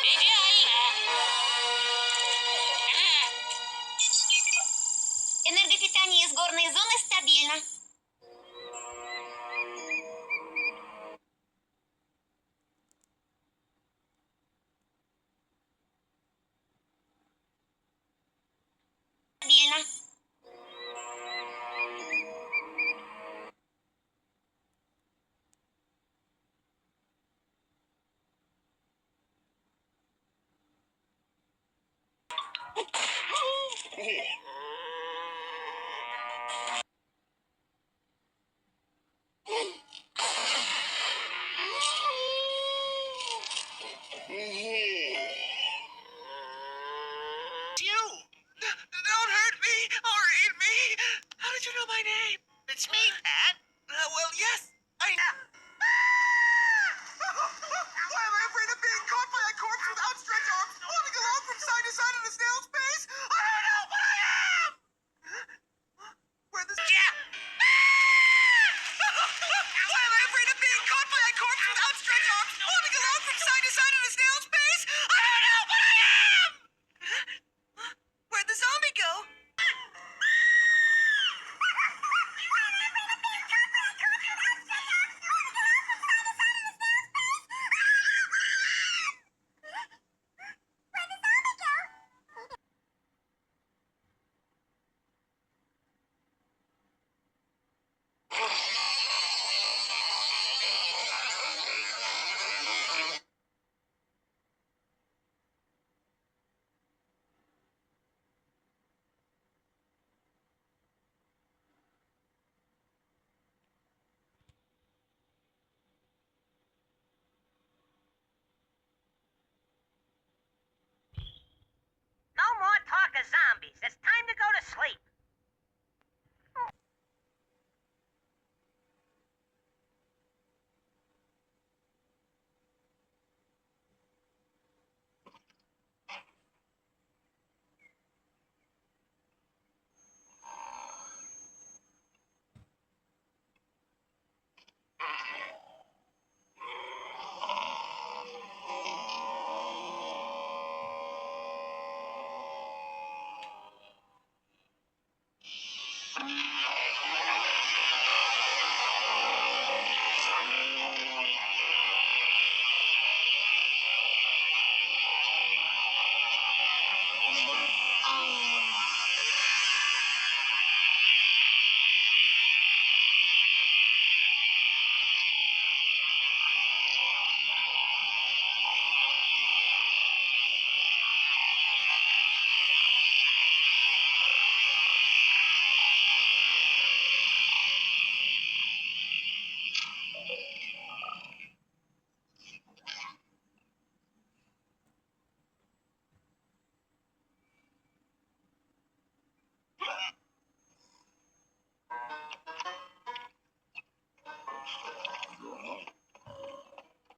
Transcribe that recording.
Идеально! Энергопитание из горной зоны стабильно. Стабильно. You! Don't hurt me or eat me! How did you know my name? It's me, Pat. Well, yes, I know. Why am I afraid of being caught by a corpse with outstretched arms, holding along from side to side in a snail's pace? I don't know, but I am! Where the... Yeah! Why am I afraid of being caught by a corpse with outstretched arms, holding along from side to side in a snail's pace? I don't know, but I am! Where'd the zombie go? No more talk of zombies. It's time to go to sleep.